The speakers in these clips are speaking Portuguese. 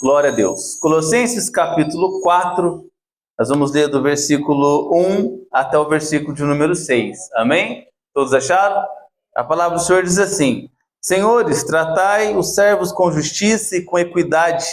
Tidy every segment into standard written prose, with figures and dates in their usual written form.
Glória a Deus. Colossenses capítulo 4, nós vamos ler do versículo 1 até o versículo de número 6. Amém? Todos acharam? A palavra do Senhor diz assim: Senhores, tratai os servos com justiça e com equidade,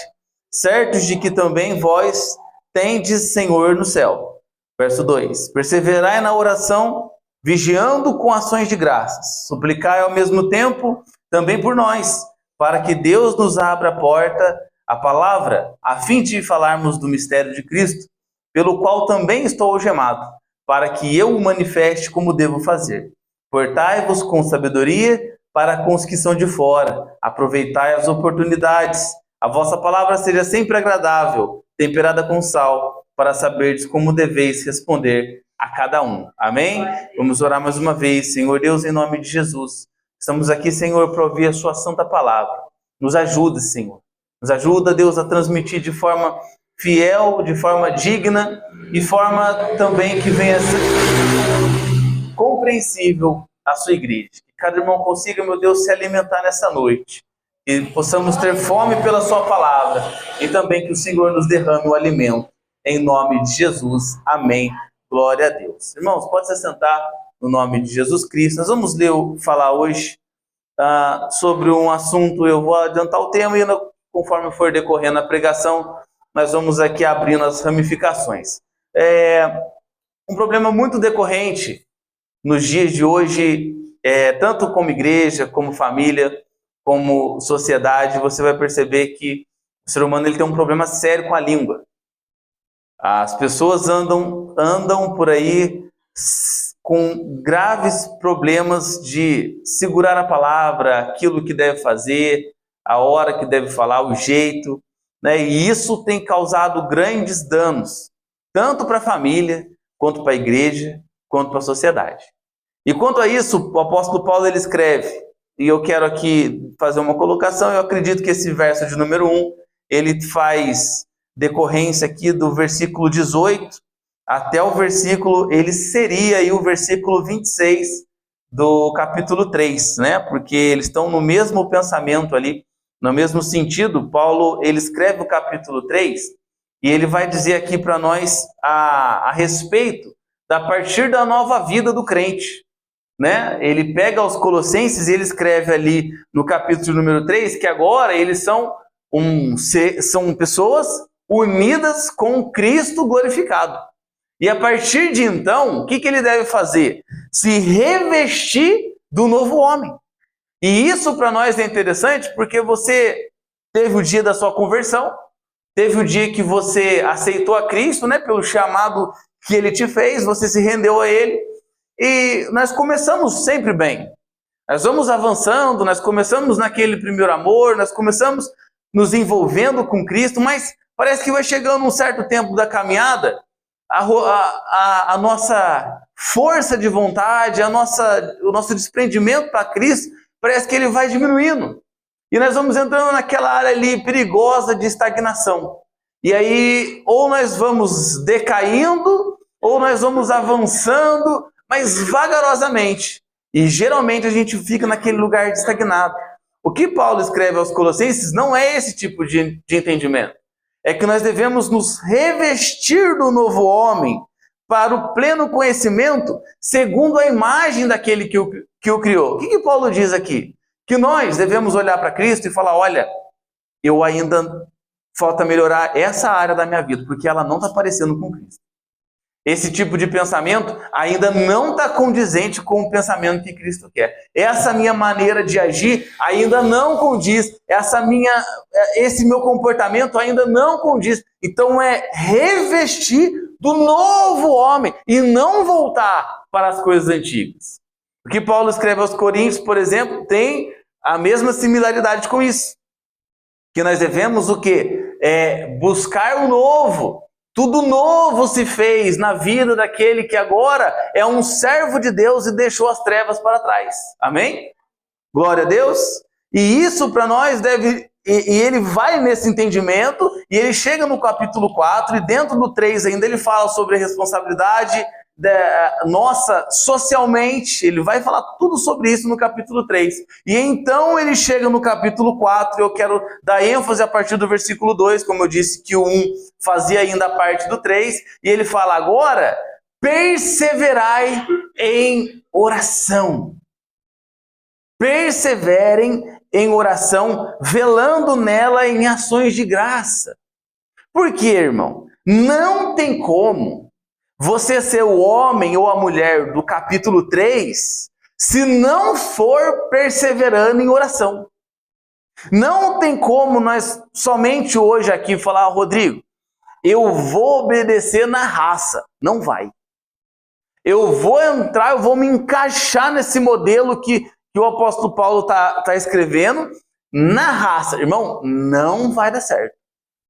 certos de que também vós tendes Senhor no céu. Verso 2: Perseverai na oração, vigiando com ações de graças. Suplicai ao mesmo tempo também por nós, para que Deus nos abra a porta, a palavra, a fim de falarmos do mistério de Cristo, pelo qual também estou algemado, para que eu o manifeste como devo fazer. Portai-vos com sabedoria para com os que são de fora, aproveitai as oportunidades. A vossa palavra seja sempre agradável, temperada com sal, para saberdes como deveis responder a cada um. Amém? Vamos orar mais uma vez. Senhor Deus, em nome de Jesus, estamos aqui, Senhor, para ouvir a sua santa palavra. Nos ajude, Senhor. Nos ajuda, Deus, a transmitir de forma fiel, de forma digna e forma também que venha ser compreensível à sua igreja. Que cada irmão consiga, meu Deus, se alimentar nessa noite. E possamos ter fome pela sua palavra. E também que o Senhor nos derrame o alimento. Em nome de Jesus. Amém. Glória a Deus. Irmãos, pode se sentar no nome de Jesus Cristo. Nós vamos falar hoje sobre um assunto. Eu vou adiantar o tema e conforme for decorrendo a pregação, nós vamos aqui abrindo as ramificações. Um problema muito decorrente nos dias de hoje, tanto como igreja, como família, como sociedade, você vai perceber que o ser humano ele tem um problema sério com a língua. As pessoas andam por aí com graves problemas de segurar a palavra, aquilo que deve fazer, a hora que deve falar, o jeito, né? E isso tem causado grandes danos, tanto para a família, quanto para a igreja, quanto para a sociedade. E quanto a isso, o apóstolo Paulo ele escreve, e eu quero aqui fazer uma colocação. Eu acredito que esse verso de número 1, ele faz decorrência aqui do versículo 18 até o versículo, ele seria aí o versículo 26 do capítulo 3, né? Porque eles estão no mesmo pensamento ali, no mesmo sentido. Paulo, ele escreve o capítulo 3 e ele vai dizer aqui para nós a respeito da partir da nova vida do crente, né? Ele pega os Colossenses e ele escreve ali no capítulo número 3 que agora eles são pessoas unidas com Cristo glorificado. E a partir de então, o que ele deve fazer? Se revestir do novo homem. E isso para nós é interessante porque você teve o dia da sua conversão, teve o dia que você aceitou a Cristo, né, pelo chamado que ele te fez, você se rendeu a ele. E nós começamos sempre bem. Nós vamos avançando, nós começamos naquele primeiro amor, nós começamos nos envolvendo com Cristo, mas parece que vai chegando um certo tempo da caminhada, a nossa força de vontade, o nosso desprendimento para Cristo, parece que ele vai diminuindo. E nós vamos entrando naquela área ali perigosa de estagnação. E aí, ou nós vamos decaindo, ou nós vamos avançando, mas vagarosamente. E geralmente a gente fica naquele lugar de estagnado. O que Paulo escreve aos Colossenses não é esse tipo de entendimento. É que nós devemos nos revestir do novo homem para o pleno conhecimento segundo a imagem daquele que o criou. O que Paulo diz aqui? Que nós devemos olhar para Cristo e falar: olha, eu ainda falta melhorar essa área da minha vida, porque ela não está parecendo com Cristo. Esse tipo de pensamento ainda não está condizente com o pensamento que Cristo quer. Essa minha maneira de agir ainda não condiz. Esse meu comportamento ainda não condiz. Então é revestir do novo homem e não voltar para as coisas antigas. O que Paulo escreve aos Coríntios, por exemplo, tem a mesma similaridade com isso. Que nós devemos o quê? Buscar o novo. Tudo novo se fez na vida daquele que agora é um servo de Deus e deixou as trevas para trás. Amém? Glória a Deus. E isso para nós deve... E ele vai nesse entendimento e ele chega no capítulo 4 e dentro do 3 ainda ele fala sobre a responsabilidade nossa socialmente. Ele vai falar tudo sobre isso no capítulo 3. E então ele chega no capítulo 4, eu quero dar ênfase a partir do versículo 2, como eu disse que o 1 fazia ainda parte do 3, e ele fala agora, perseverai em oração. Perseverem em oração, velando nela em ações de graça. Por quê, irmão? Não tem como você ser o homem ou a mulher do capítulo 3 se não for perseverando em oração. Não tem como nós somente hoje aqui falar, Rodrigo, eu vou obedecer na raça. Não vai. Eu vou entrar, eu vou me encaixar nesse modelo que o apóstolo Paulo está escrevendo na raça. Irmão, não vai dar certo.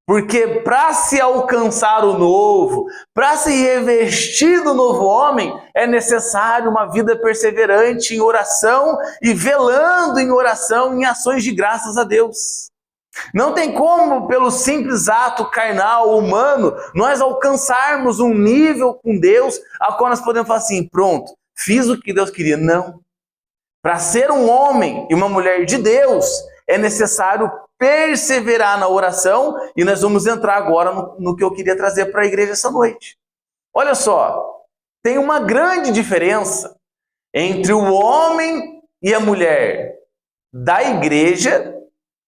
Porque para se alcançar o novo, para se revestir do novo homem, é necessário uma vida perseverante em oração e velando em oração em ações de graças a Deus. Não tem como, pelo simples ato carnal, humano, nós alcançarmos um nível com Deus a qual nós podemos falar assim, pronto, fiz o que Deus queria. Não. Para ser um homem e uma mulher de Deus, é necessário perseverar na oração, e nós vamos entrar agora no que eu queria trazer para a igreja essa noite. Olha só, tem uma grande diferença entre o homem e a mulher da igreja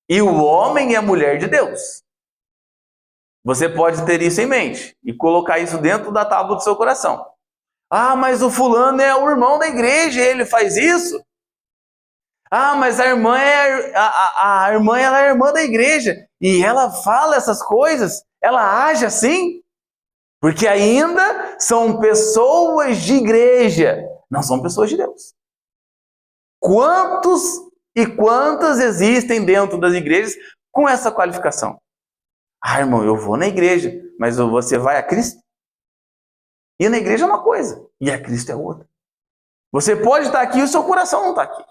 e o homem e a mulher de Deus. Você pode ter isso em mente e colocar isso dentro da tábua do seu coração. Ah, mas o fulano é o irmão da igreja, ele faz isso? Ah, mas a irmã ela é a irmã da igreja e ela fala essas coisas, ela age assim, porque ainda são pessoas de igreja, não são pessoas de Deus. Quantos e quantas existem dentro das igrejas com essa qualificação? Ah, irmão, eu vou na igreja, mas você vai a Cristo? E na igreja é uma coisa, e a Cristo é outra. Você pode estar aqui e o seu coração não está aqui.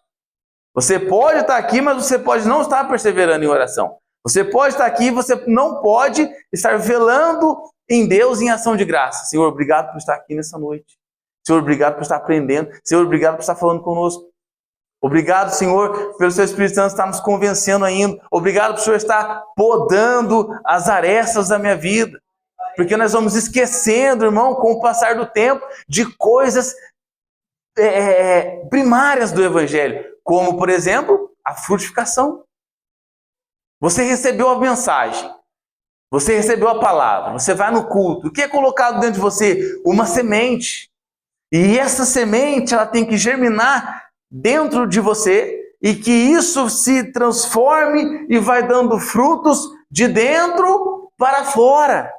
Você pode estar aqui, mas você pode não estar perseverando em oração. Você pode estar aqui e você não pode estar velando em Deus em ação de graça. Senhor, obrigado por estar aqui nessa noite. Senhor, obrigado por estar aprendendo. Senhor, obrigado por estar falando conosco. Obrigado, Senhor, pelo seu Espírito Santo estar nos convencendo ainda. Obrigado por o Senhor estar podando as arestas da minha vida. Porque nós vamos esquecendo, irmão, com o passar do tempo, de coisas primárias do Evangelho. Como, por exemplo, a frutificação. Você recebeu a mensagem, você recebeu a palavra, você vai no culto. O que é colocado dentro de você? Uma semente. E essa semente ela tem que germinar dentro de você e que isso se transforme e vai dando frutos de dentro para fora.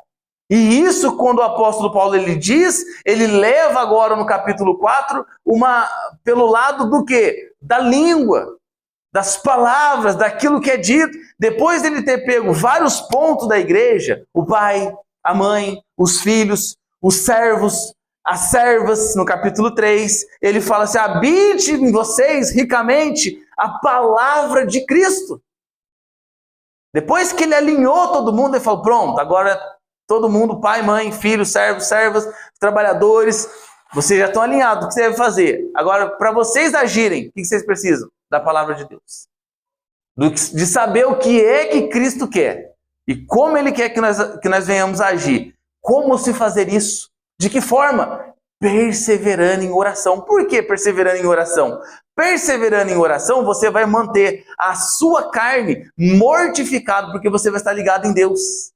E isso, quando o apóstolo Paulo ele diz, ele leva agora no capítulo 4 pelo lado do quê? Da língua, das palavras, daquilo que é dito. Depois dele ter pego vários pontos da igreja, o pai, a mãe, os filhos, os servos, as servas, no capítulo 3, ele fala assim, habite em vocês ricamente a palavra de Cristo. Depois que ele alinhou todo mundo, ele falou, pronto, agora todo mundo, pai, mãe, filhos, servos, servas, trabalhadores, vocês já estão alinhados, o que você deve fazer? Agora, para vocês agirem, o que vocês precisam? Da palavra de Deus. De saber o que é que Cristo quer. E como Ele quer que nós venhamos a agir. Como se fazer isso? De que forma? Perseverando em oração. Por que perseverando em oração? Perseverando em oração, você vai manter a sua carne mortificada, porque você vai estar ligado em Deus.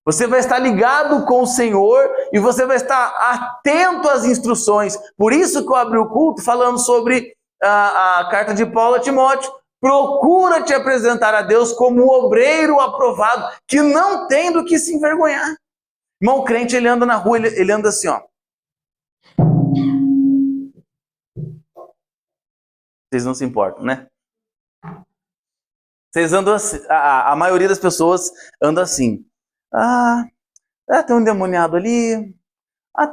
Você vai estar ligado com o Senhor e você vai estar atento às instruções. Por isso que eu abri o culto falando sobre a carta de Paulo a Timóteo. Procura te apresentar a Deus como um obreiro aprovado, que não tem do que se envergonhar. Irmão, o crente, ele anda na rua, ele anda assim, ó. Vocês não se importam, né? Vocês andam assim, a maioria das pessoas anda assim. Tem um endemoniado ali.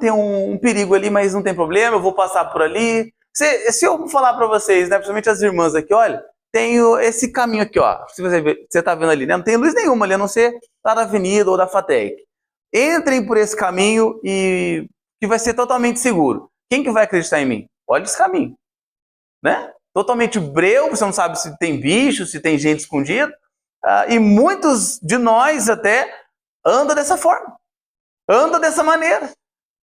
Tem um perigo ali, mas não tem problema, eu vou passar por ali. Se eu falar para vocês, né, principalmente as irmãs aqui, olha, tem esse caminho aqui, ó. Se você tá vendo ali, né? Não tem luz nenhuma ali, a não ser lá da avenida ou da FATEC. Entrem por esse caminho e que vai ser totalmente seguro. Quem que vai acreditar em mim? Olha esse caminho, né? Totalmente breu, você não sabe se tem bicho, se tem gente escondida. E muitos de nós até andam dessa forma. Anda dessa maneira.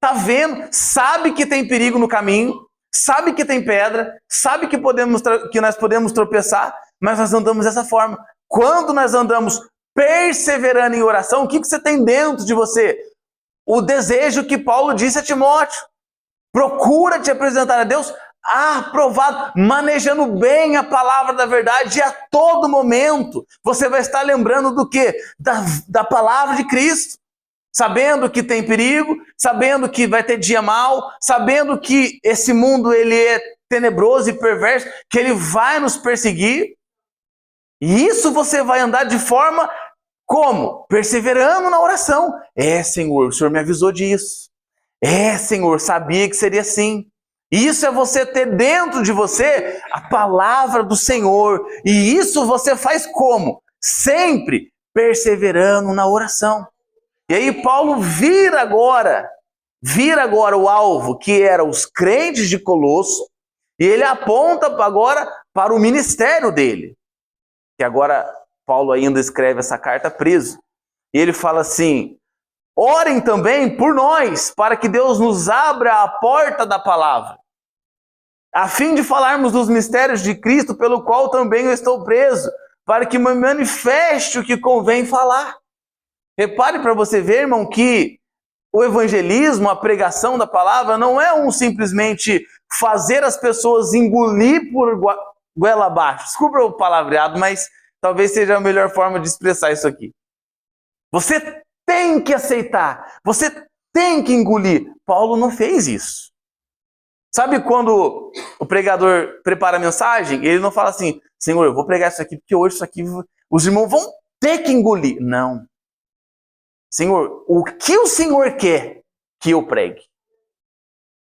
Tá vendo, sabe que tem perigo no caminho, sabe que tem pedra, sabe que nós podemos tropeçar, mas nós andamos dessa forma. Quando nós andamos perseverando em oração, o que você tem dentro de você? O desejo que Paulo disse a Timóteo. Procura te apresentar a Deus aprovado, manejando bem a palavra da verdade, e a todo momento você vai estar lembrando do quê? Da palavra de Cristo. Sabendo que tem perigo, sabendo que vai ter dia mau, sabendo que esse mundo ele é tenebroso e perverso, que ele vai nos perseguir. E isso você vai andar de forma como? Perseverando na oração. Senhor, o Senhor me avisou disso. Senhor, sabia que seria assim. Isso é você ter dentro de você a palavra do Senhor. E isso você faz como? Sempre perseverando na oração. E aí Paulo vira agora o alvo, que era os crentes de Colosso, e ele aponta agora para o ministério dele. Que agora Paulo ainda escreve essa carta preso. E ele fala assim: orem também por nós, para que Deus nos abra a porta da palavra, a fim de falarmos dos mistérios de Cristo, pelo qual também eu estou preso, para que me manifeste o que convém falar. Repare para você ver, irmão, que o evangelismo, a pregação da palavra, não é simplesmente fazer as pessoas engolir por goela abaixo. Desculpa o palavreado, mas talvez seja a melhor forma de expressar isso aqui. Você tem que aceitar, você tem que engolir. Paulo não fez isso. Sabe quando o pregador prepara a mensagem, ele não fala assim: Senhor, eu vou pregar isso aqui, porque hoje isso aqui os irmãos vão ter que engolir. Não. Senhor, o que o Senhor quer que eu pregue?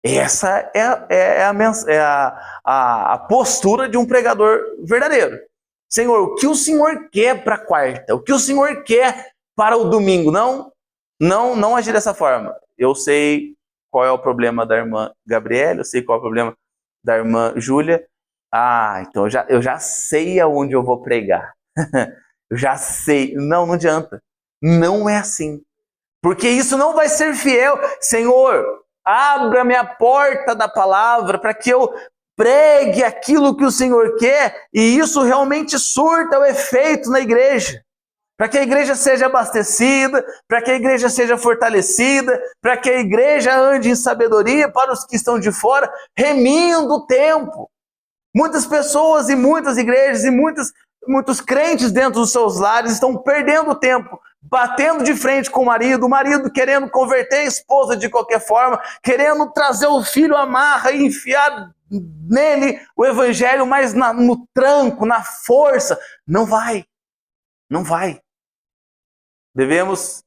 Essa é a postura de um pregador verdadeiro. Senhor, o que o Senhor quer para a quarta? O que o Senhor quer para o domingo? Não agir dessa forma. Eu sei qual é o problema da irmã Gabriela, eu sei qual é o problema da irmã Júlia. Então eu já sei aonde eu vou pregar. Eu já sei. Não adianta. Não é assim. Porque isso não vai ser fiel. Senhor, abra-me a porta da palavra para que eu pregue aquilo que o Senhor quer e isso realmente surta o efeito na igreja. Para que a igreja seja abastecida, para que a igreja seja fortalecida, para que a igreja ande em sabedoria para os que estão de fora, remindo o tempo. Muitas pessoas e muitas igrejas e muitos crentes dentro dos seus lares estão perdendo tempo, batendo de frente com o marido querendo converter a esposa de qualquer forma, querendo trazer o filho à marra e enfiar nele o evangelho, mas no tranco, na força. Não vai. Devemos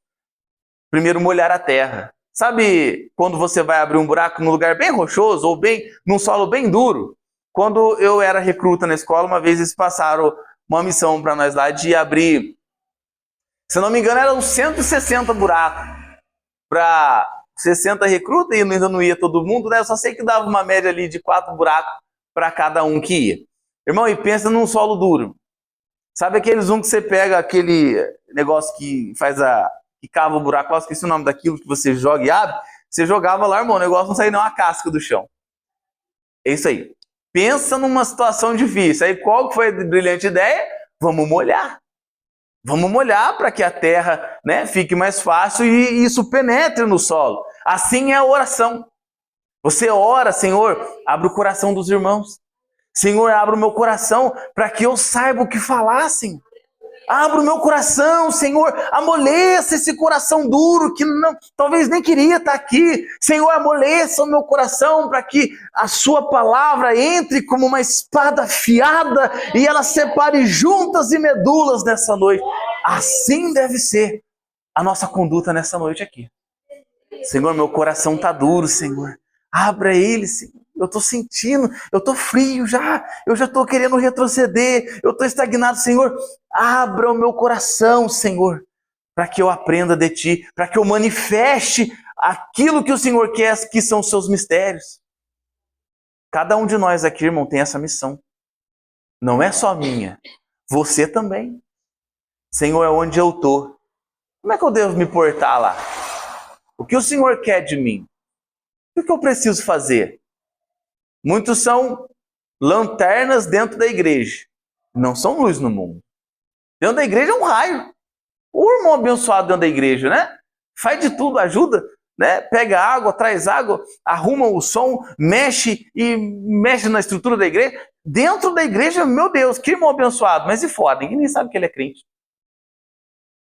primeiro molhar a terra. Sabe quando você vai abrir um buraco num lugar bem rochoso ou num solo bem duro? Quando eu era recruta na escola, uma vez eles passaram uma missão para nós lá de abrir, se não me engano, eram 160 buracos para 60 recrutas, e ainda não ia todo mundo, né? Eu só sei que dava uma média ali de 4 buracos para cada um que ia. Irmão, e pensa num solo duro. Sabe aqueles que você pega aquele negócio que que cava o buraco, eu esqueci o nome daquilo que você joga e abre, você jogava lá, irmão, o negócio não saía nem uma casca do chão. É isso aí. Pensa numa situação difícil. Aí qual que foi a brilhante ideia? Vamos molhar. Vamos molhar para que a terra, né, fique mais fácil e isso penetre no solo. Assim é a oração. Você ora: Senhor, abre o coração dos irmãos. Senhor, abre o meu coração para que eu saiba o que falar, Senhor. Abra o meu coração, Senhor, amoleça esse coração duro que talvez nem queria estar aqui. Senhor, amoleça o meu coração para que a sua palavra entre como uma espada afiada e ela separe juntas e medulas nessa noite. Assim deve ser a nossa conduta nessa noite aqui. Senhor, meu coração está duro, Senhor. Abra ele, Senhor. Eu estou sentindo, eu estou frio já, eu já estou querendo retroceder, eu estou estagnado, Senhor. Abra o meu coração, Senhor, para que eu aprenda de Ti, para que eu manifeste aquilo que o Senhor quer, que são os seus mistérios. Cada um de nós aqui, irmão, tem essa missão. Não é só minha, você também. Senhor, é onde eu estou. Como é que eu devo me portar lá? O que o Senhor quer de mim? O que eu preciso fazer? Muitos são lanternas dentro da igreja. Não são luz no mundo. Dentro da igreja é um raio. O irmão abençoado dentro da igreja, né? Faz de tudo, ajuda, né? Pega água, traz água, arruma o som, mexe na estrutura da igreja. Dentro da igreja, meu Deus, que irmão abençoado. Mas e fora? Ninguém nem sabe que ele é crente.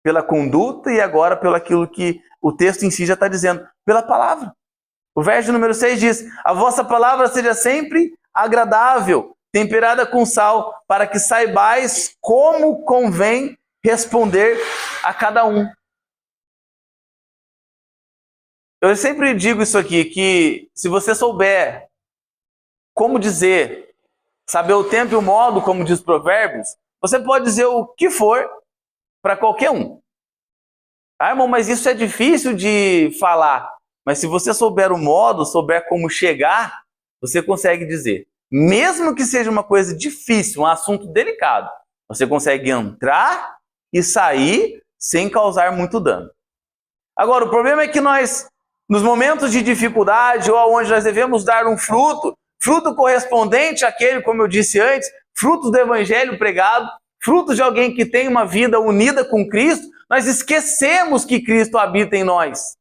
Pela conduta e agora pelo aquilo que o texto em si já está dizendo. Pela palavra. O verso número 6 diz: a vossa palavra seja sempre agradável, temperada com sal, para que saibais como convém responder a cada um. Eu sempre digo isso aqui, que se você souber como dizer, saber o tempo e o modo, como diz Provérbios, você pode dizer o que for para qualquer um. Ah, irmão, mas isso é difícil de falar. Mas se você souber o modo, souber como chegar, você consegue dizer. Mesmo que seja uma coisa difícil, um assunto delicado, você consegue entrar e sair sem causar muito dano. Agora, o problema é que nós, nos momentos de dificuldade ou onde nós devemos dar um fruto correspondente àquele, como eu disse antes, frutos do evangelho pregado, frutos de alguém que tem uma vida unida com Cristo, nós esquecemos que Cristo habita em nós.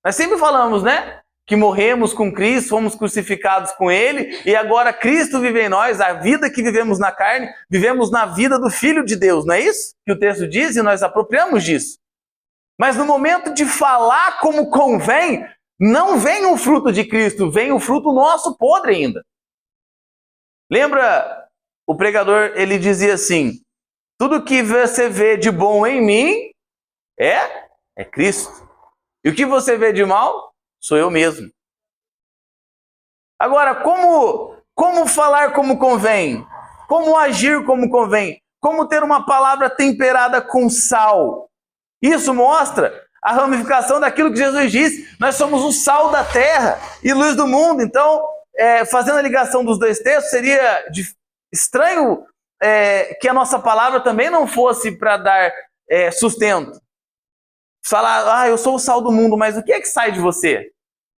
Nós sempre falamos, né? Que morremos com Cristo, fomos crucificados com Ele, e agora Cristo vive em nós, a vida que vivemos na carne, vivemos na vida do Filho de Deus, não é isso que o texto diz? E nós apropriamos disso. Mas no momento de falar como convém, não vem o fruto de Cristo, vem o fruto nosso podre ainda. Lembra, o pregador, ele dizia assim: tudo que você vê de bom em mim é Cristo. E o que você vê de mal, sou eu mesmo. Agora, como falar como convém? Como agir como convém? Como ter uma palavra temperada com sal? Isso mostra a ramificação daquilo que Jesus disse. Nós somos o sal da terra e luz do mundo. Então, fazendo a ligação dos dois textos, seria estranho que a nossa palavra também não fosse para dar sustento. Falar, eu sou o sal do mundo, mas o que é que sai de você?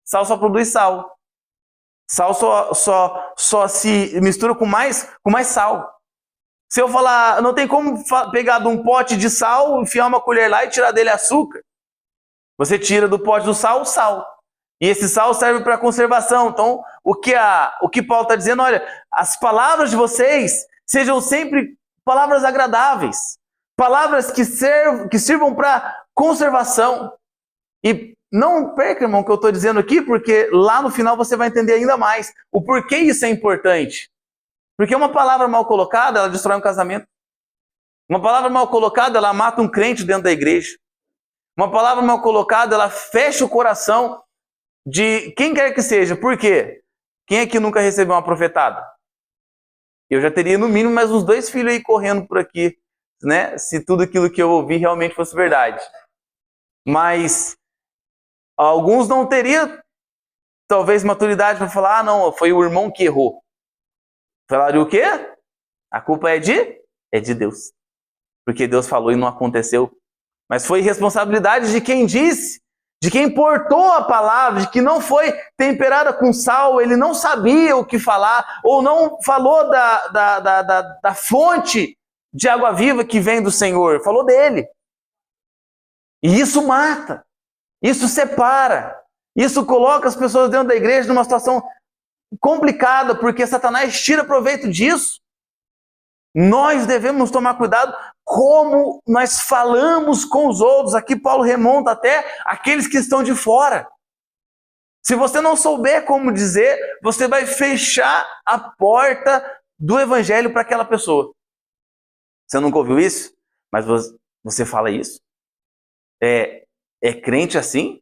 Sal só produz sal. Sal só se mistura com mais sal. Se eu falar, não tem como pegar de um pote de sal, enfiar uma colher lá e tirar dele açúcar. Você tira do pote do sal o sal. E esse sal serve para conservação. Então, o que Paulo está dizendo, olha, as palavras de vocês sejam sempre palavras agradáveis. Palavras que sirvam para conservação. E não perca, irmão, o que eu estou dizendo aqui, porque lá no final você vai entender ainda mais o porquê isso é importante. Porque uma palavra mal colocada, ela destrói um casamento. Uma palavra mal colocada, ela mata um crente dentro da igreja. Uma palavra mal colocada, ela fecha o coração de quem quer que seja. Por quê? Quem aqui nunca recebeu uma profetada? Eu já teria no mínimo mais uns 2 filhos aí correndo por aqui, né? Se tudo aquilo que eu ouvi realmente fosse verdade. Mas alguns não teriam, talvez, maturidade para falar, não, foi o irmão que errou. Falaram o quê? A culpa é de Deus. Porque Deus falou e não aconteceu. Mas foi responsabilidade de quem disse, de quem portou a palavra, de que não foi temperada com sal, ele não sabia o que falar, ou não falou da fonte de água viva que vem do Senhor, falou dele. E isso mata, isso separa, isso coloca as pessoas dentro da igreja numa situação complicada, porque Satanás tira proveito disso. Nós devemos tomar cuidado como nós falamos com os outros. Aqui Paulo remonta até aqueles que estão de fora. Se você não souber como dizer, você vai fechar a porta do evangelho para aquela pessoa. Você nunca ouviu isso? Mas você fala isso? É crente assim?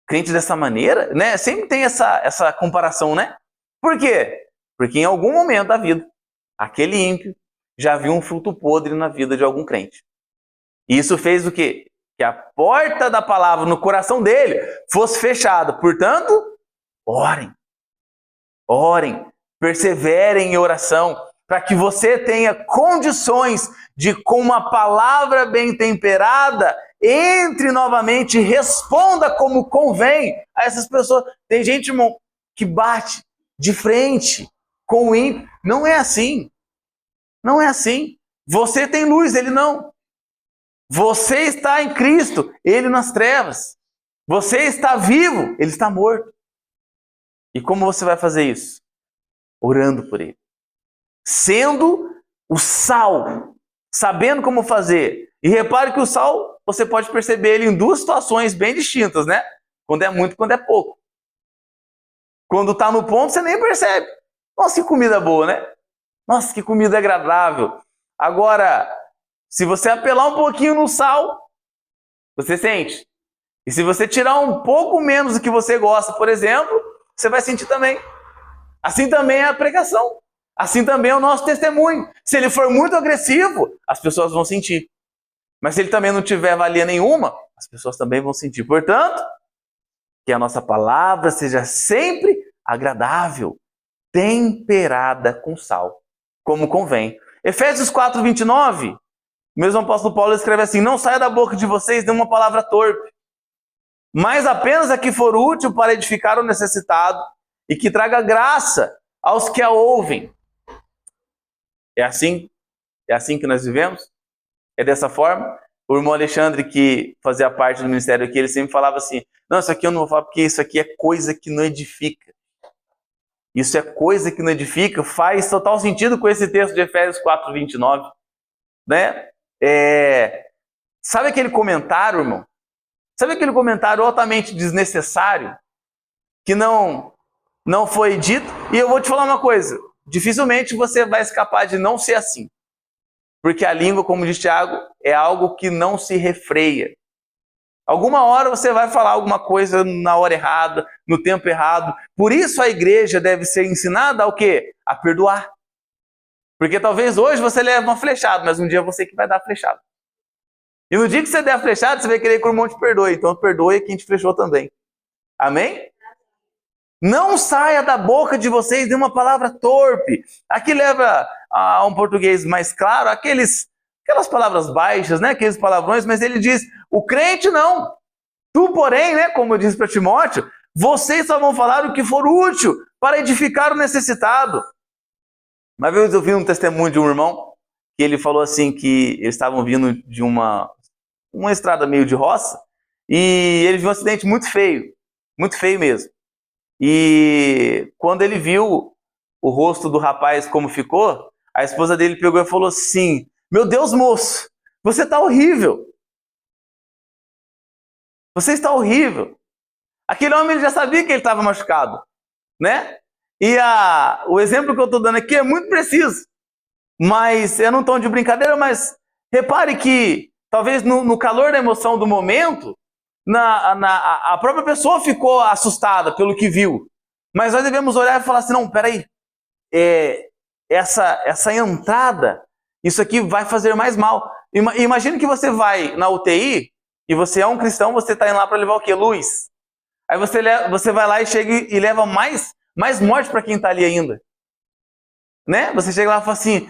Crente dessa maneira? Né? Sempre tem essa comparação, né? Por quê? Porque em algum momento da vida, aquele ímpio já viu um fruto podre na vida de algum crente. E isso fez o quê? que a porta da palavra no coração dele fosse fechada. Portanto, orem. Orem, perseverem em oração, para que você tenha condições de, com uma palavra bem temperada, entre novamente e responda como convém a essas pessoas. Tem gente, irmão, que bate de frente com o ímpio. Não é assim. Não é assim. Você tem luz, ele não. Você está em Cristo, ele nas trevas. Você está vivo, ele está morto. E como você vai fazer isso? Orando por ele. Sendo o sal, sabendo como fazer. E repare que o sal, você pode perceber ele em duas situações bem distintas, né? Quando é muito, quando é pouco. Quando está no ponto, você nem percebe. Nossa, que comida boa, né? Nossa, que comida agradável. Agora, se você apelar um pouquinho no sal, você sente. E se você tirar um pouco menos do que você gosta, por exemplo, você vai sentir também. Assim também é a pregação. Assim também é o nosso testemunho. Se ele for muito agressivo, as pessoas vão sentir. Mas se ele também não tiver valia nenhuma, as pessoas também vão sentir. Portanto, que a nossa palavra seja sempre agradável, temperada com sal, como convém. Efésios 4:29, o mesmo apóstolo Paulo escreve assim: não saia da boca de vocês nenhuma palavra torpe, mas apenas a que for útil para edificar o necessitado e que traga graça aos que a ouvem. É assim que nós vivemos? É dessa forma? O irmão Alexandre, que fazia parte do ministério aqui, ele sempre falava assim: não, isso aqui eu não vou falar porque isso aqui é coisa que não edifica. Isso é coisa que não edifica, faz total sentido com esse texto de Efésios 4:29. Né? Sabe aquele comentário, irmão? Sabe aquele comentário altamente desnecessário que não foi dito? E eu vou te falar uma coisa: dificilmente você vai escapar de não ser assim. Porque a língua, como diz Tiago, é algo que não se refreia. Alguma hora você vai falar alguma coisa na hora errada, no tempo errado. Por isso a igreja deve ser ensinada ao quê? A perdoar. Porque talvez hoje você leve uma flechada, mas um dia você que vai dar a flechada. E no dia que você der a flechada, você vai querer que o irmão te perdoe. Então perdoe quem te flechou também. Amém? Não saia da boca de vocês nenhuma palavra torpe. Aqui leva a um português mais claro, aquelas palavras baixas, né? Aqueles palavrões, mas ele diz: o crente não. Tu, porém, né? Como diz para Timóteo, vocês só vão falar o que for útil para edificar o necessitado. Uma vez eu vi um testemunho de um irmão que ele falou assim que eles estavam vindo de uma estrada meio de roça e ele viu um acidente muito feio mesmo. E quando ele viu o rosto do rapaz como ficou, a esposa dele pegou e falou assim: meu Deus, moço, você está horrível. Você está horrível. Aquele homem já sabia que ele estava machucado, né? E o exemplo que eu estou dando aqui é muito preciso. Mas é num tom de brincadeira, mas repare que talvez no calor da emoção do momento, a própria pessoa ficou assustada pelo que viu. Mas nós devemos olhar e falar assim: não, peraí, essa entrada, isso aqui vai fazer mais mal. Imagine que você vai na UTI e você é um cristão, você está indo lá para levar o quê? Luz. Aí você vai lá e chega e leva mais morte para quem está ali ainda. Né? Você chega lá e fala assim: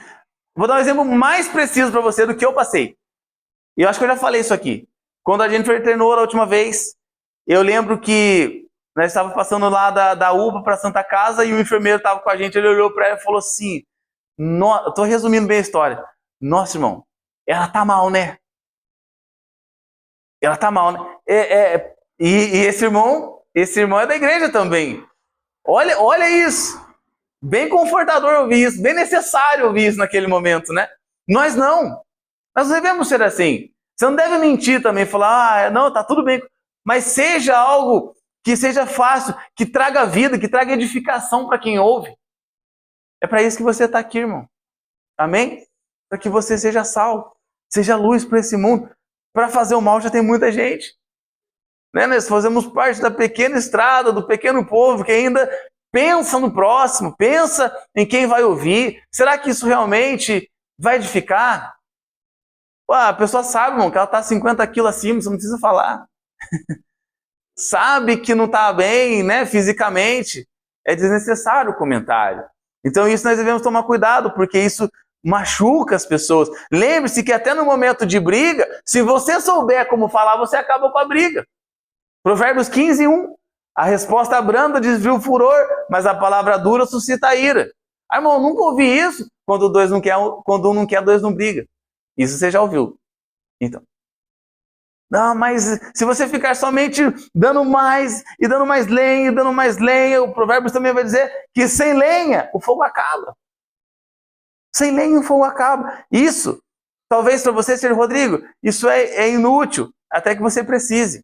vou dar um exemplo mais preciso para você do que eu passei. E eu acho que eu já falei isso aqui. Quando a gente treinou a última vez, eu lembro que nós estávamos passando lá da UPA para Santa Casa e o enfermeiro estava com a gente, ele olhou para ela e falou assim: eu estou resumindo bem a história. Nossa, irmão, ela tá mal, né? Ela tá mal, né? E esse irmão é da igreja também. Olha isso. Bem confortador ouvir isso, bem necessário ouvir isso naquele momento, né? Nós não devemos ser assim. Você não deve mentir também, falar: não, tá tudo bem. Mas seja algo que seja fácil, que traga vida, que traga edificação para quem ouve. É para isso que você está aqui, irmão. Amém? Para que você seja sal, seja luz para esse mundo. Para fazer o mal já tem muita gente. Né? Nós fazemos parte da pequena estrada, do pequeno povo que ainda pensa no próximo, pensa em quem vai ouvir. Será que isso realmente vai edificar? Pô, a pessoa sabe, irmão, que ela está 50 quilos acima, você não precisa falar. Sabe que não está bem, né, fisicamente. É desnecessário o comentário. Então isso nós devemos tomar cuidado, porque isso machuca as pessoas. Lembre-se que até no momento de briga, se você souber como falar, você acaba com a briga. Provérbios 15:1. A resposta branda desvia o furor, mas a palavra dura suscita a ira. Ah, irmão, nunca ouvi isso. Quando um não quer, dois não briga. Isso você já ouviu. Então. Não, mas se você ficar somente dando mais, e dando mais lenha, e dando mais lenha, o Provérbios também vai dizer que sem lenha o fogo acaba. Sem lenha o fogo acaba. Isso, talvez para você, Sr. Rodrigo, isso é inútil, até que você precise.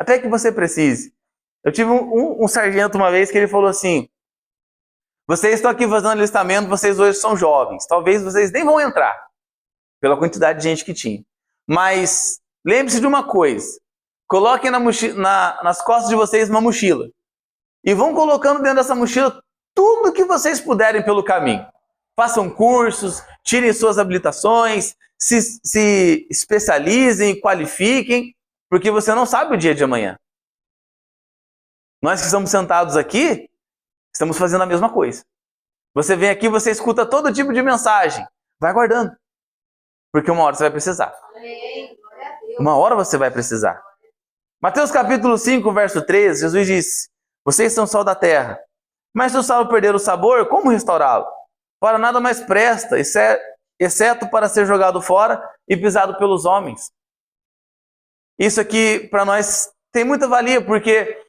Até que você precise. Eu tive um sargento uma vez que ele falou assim: vocês estão aqui fazendo alistamento, vocês hoje são jovens. Talvez vocês nem vão entrar, pela quantidade de gente que tinha. Mas lembre-se de uma coisa. Coloquem nas costas de vocês uma mochila. E vão colocando dentro dessa mochila tudo que vocês puderem pelo caminho. Façam cursos, tirem suas habilitações, se especializem, qualifiquem, porque você não sabe o dia de amanhã. Nós que estamos sentados aqui, estamos fazendo a mesma coisa. Você vem aqui, você escuta todo tipo de mensagem. Vai guardando. Porque uma hora você vai precisar. Uma hora você vai precisar. Mateus capítulo 5, verso 13, Jesus disse: vocês são sal da terra. Mas se o sal perder o sabor, como restaurá-lo? Para nada mais presta, exceto para ser jogado fora e pisado pelos homens. Isso aqui para nós tem muita valia, porque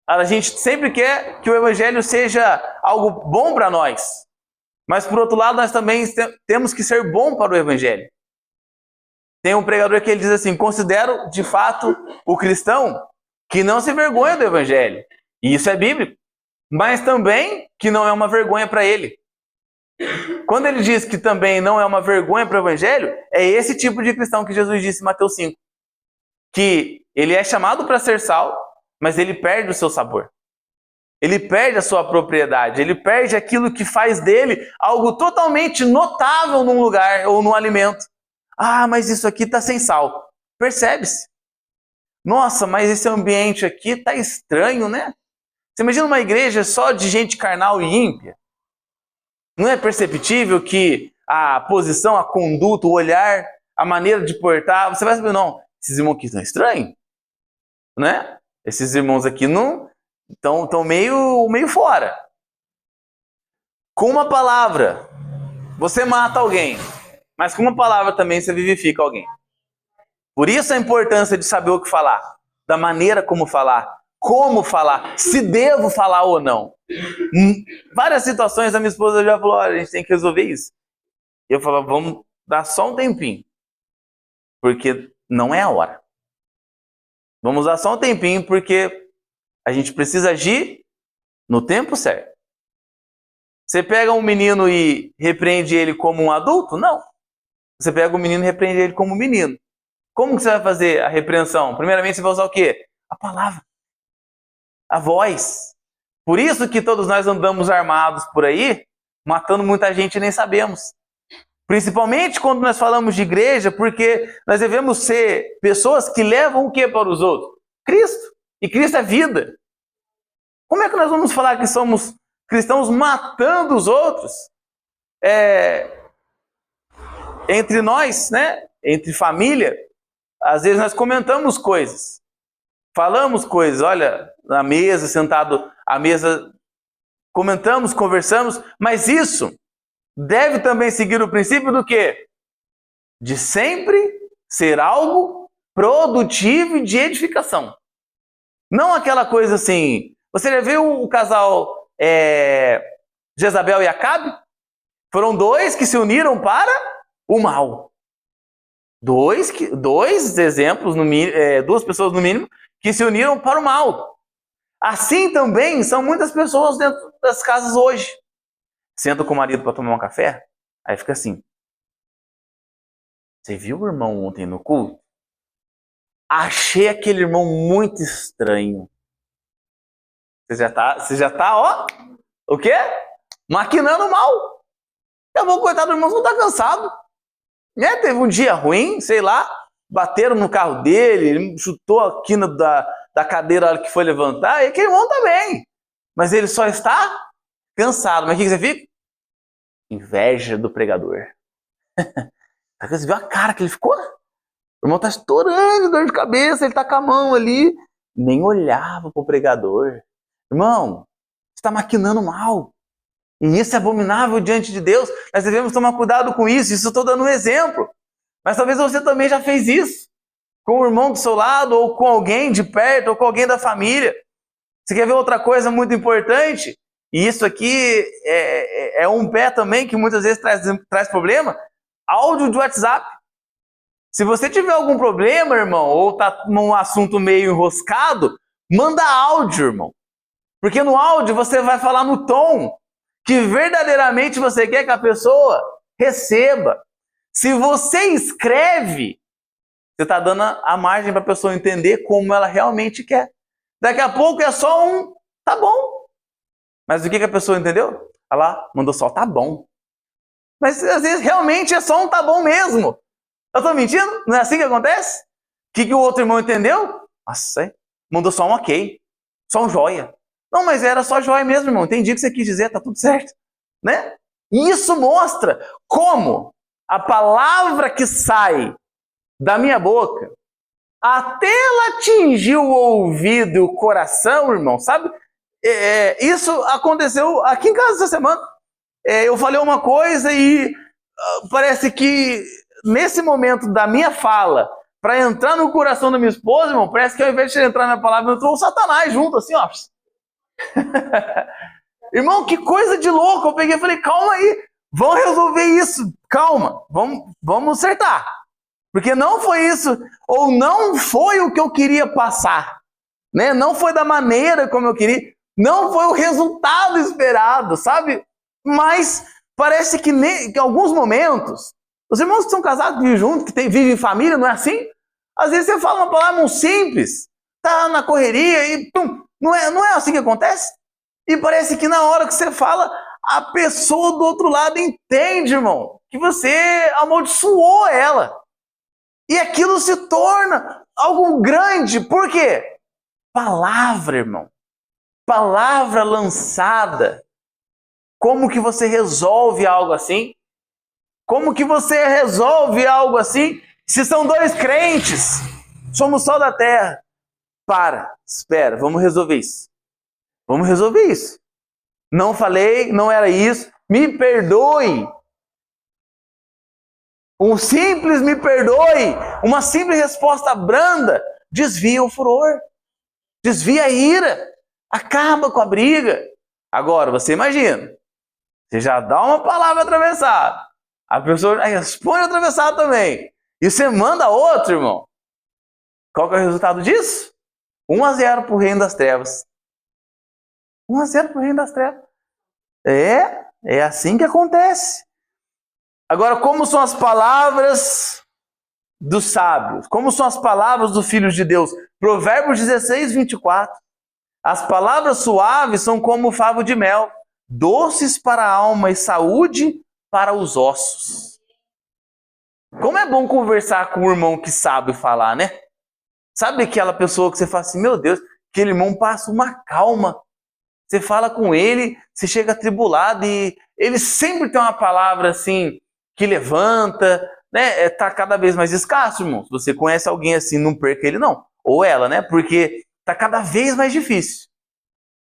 a gente sempre quer que o evangelho seja algo bom para nós. Mas por outro lado, nós também temos que ser bom para o evangelho. Tem um pregador que ele diz assim: considero de fato o cristão que não se envergonha do evangelho. E isso é bíblico. Mas também que não é uma vergonha para ele. Quando ele diz que também não é uma vergonha para o evangelho, é esse tipo de cristão que Jesus disse em Mateus 5. Que ele é chamado para ser sal, mas ele perde o seu sabor. Ele perde a sua propriedade, ele perde aquilo que faz dele algo totalmente notável num lugar ou num alimento. Ah, mas isso aqui está sem sal. Percebe-se. Nossa, mas esse ambiente aqui está estranho, né? Você imagina uma igreja só de gente carnal e ímpia? Não é perceptível que a posição, a conduta, o olhar, a maneira de portar, você vai saber, não, esses irmãos aqui estão estranhos, né? Esses irmãos aqui não estão meio fora. Com uma palavra, você mata alguém, mas com uma palavra também você vivifica alguém. Por isso a importância de saber o que falar, da maneira como falar, se devo falar ou não. Várias situações a minha esposa já falou: olha, a gente tem que resolver isso. E eu falava: vamos dar só um tempinho, porque não é a hora. Vamos dar só um tempinho, porque a gente precisa agir no tempo certo. Você pega um menino e repreende ele como um adulto? Não. Você pega o menino e repreende ele como um menino. Como que você vai fazer a repreensão? Primeiramente você vai usar o quê? A palavra. A voz. Por isso que todos nós andamos armados por aí, matando muita gente e nem sabemos. Principalmente quando nós falamos de igreja, porque nós devemos ser pessoas que levam o que para os outros? Cristo. E Cristo é vida. Como é que nós vamos falar que somos cristãos matando os outros? Entre nós, né? Entre família, às vezes nós comentamos coisas. Falamos coisas, olha, na mesa, sentado à mesa, comentamos, conversamos, mas isso deve também seguir o princípio do quê? De sempre ser algo produtivo e de edificação. Não aquela coisa assim. Você já viu o casal Jezabel e Acabe? Foram dois que se uniram para o mal. Dois exemplos, duas pessoas no mínimo, que se uniram para o mal. Assim também são muitas pessoas dentro das casas hoje. Senta com o marido para tomar um café, aí fica assim: você viu o irmão ontem no culto? Achei aquele irmão muito estranho. Você já tá, ó, o quê? Maquinando mal. Eu vou, coitado do irmão, não tá cansado. Teve um dia ruim, sei lá, bateram no carro dele, ele chutou a quina da cadeira na hora que foi levantar, e aquele irmão tá bem. Mas ele só está cansado. Mas o que você fica? Inveja do pregador. Você viu a cara que ele ficou? O irmão tá estourando de dor de cabeça, ele tá com a mão ali. Nem olhava pro pregador. Irmão, você está maquinando mal. E isso é abominável diante de Deus. Nós devemos tomar cuidado com isso. Isso eu estou dando um exemplo. Mas talvez você também já fez isso. Com o irmão do seu lado, ou com alguém de perto, ou com alguém da família. Você quer ver outra coisa muito importante? E isso aqui é um pé também que muitas vezes traz problema. Áudio de WhatsApp. Se você tiver algum problema, irmão, ou está num assunto meio enroscado, manda áudio, irmão. Porque no áudio você vai falar no tom que verdadeiramente você quer que a pessoa receba. Se você escreve, você está dando a margem para a pessoa entender como ela realmente quer. Daqui a pouco é só um tá bom. Mas o que a pessoa entendeu? Ela mandou só tá bom. Mas às vezes realmente é só um tá bom mesmo. Eu estou mentindo? Não é assim que acontece? O que o outro irmão entendeu? Nossa, mandou só um ok. Só um joia. Não, mas era só joia mesmo, irmão. Entendi o que você quis dizer, tá tudo certo. Né? Isso mostra como a palavra que sai da minha boca, até ela atingir o ouvido e o coração, irmão, sabe? Isso aconteceu aqui em casa essa semana. Eu falei uma coisa e parece que nesse momento da minha fala, para entrar no coração da minha esposa, irmão, parece que ao invés de entrar na palavra, entrou o Satanás junto, assim, ó. Irmão, que coisa de louco. Eu peguei e falei, calma aí, vamos resolver isso, calma, vamos acertar. Porque não foi isso, ou não foi o que eu queria passar, né? Não foi da maneira como eu queria, não foi o resultado esperado, sabe? Mas parece que em alguns momentos, os irmãos que são casados, vivem juntos, que vivem em família, não é assim? Às vezes você fala uma palavra simples, tá na correria e pum, não é assim que acontece? E parece que na hora que você fala, a pessoa do outro lado entende, irmão, que você amaldiçoou ela. E aquilo se torna algo grande. Por quê? Palavra, irmão. Palavra lançada. Como que você resolve algo assim? Como que você resolve algo assim? Se são dois crentes, somos só da terra. Espera, vamos resolver isso. Vamos resolver isso. Não falei, não era isso. Me perdoe. Um simples me perdoe, uma simples resposta branda, desvia o furor, desvia a ira, acaba com a briga. Agora, você imagina, você já dá uma palavra atravessada, a pessoa responde atravessada também, e você manda outro, irmão. Qual que é o resultado disso? 1-0 para o reino das trevas. 1-0 para o reino das trevas. É assim que acontece. Agora, como são as palavras dos sábios? Como são as palavras dos filhos de Deus? Provérbios 16:24. As palavras suaves são como o favo de mel, doces para a alma e saúde para os ossos. Como é bom conversar com um irmão que sabe falar, né? Sabe aquela pessoa que você fala assim, meu Deus, aquele irmão passa uma calma. Você fala com ele, você chega atribulado e ele sempre tem uma palavra assim, que levanta, né? Tá cada vez mais escasso, irmão. Se você conhece alguém assim, não perca ele, não. Ou ela, né? Porque tá cada vez mais difícil.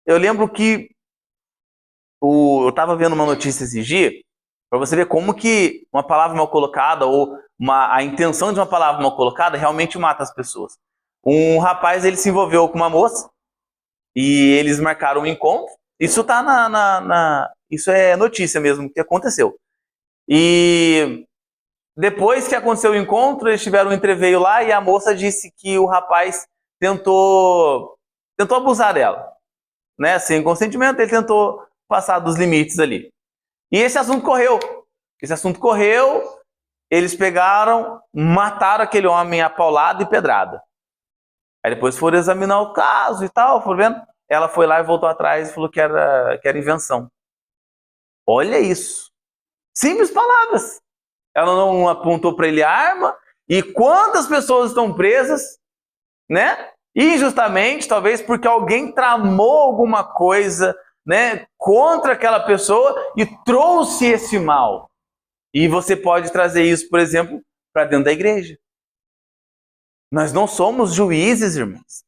Eu lembro que eu tava vendo uma notícia esses dias, para você ver como que uma palavra mal colocada ou a intenção de uma palavra mal colocada realmente mata as pessoas. Um rapaz, ele se envolveu com uma moça e eles marcaram um encontro. Isso tá isso é notícia mesmo, que aconteceu. E depois que aconteceu o encontro, eles tiveram um entreveio lá e a moça disse que o rapaz tentou abusar dela, né? Sem consentimento, ele tentou passar dos limites ali. E esse assunto correu, eles pegaram, mataram aquele homem a paulada e pedrada. Aí depois foram examinar o caso e tal, foram vendo. Ela foi lá e voltou atrás e falou que era invenção. Olha isso. Simples palavras. ela não apontou para ele a arma. E quantas pessoas estão presas, né? Injustamente, talvez porque alguém tramou alguma coisa, né, contra aquela pessoa e trouxe esse mal. E você pode trazer isso, por exemplo, para dentro da igreja. Nós não somos juízes, irmãos.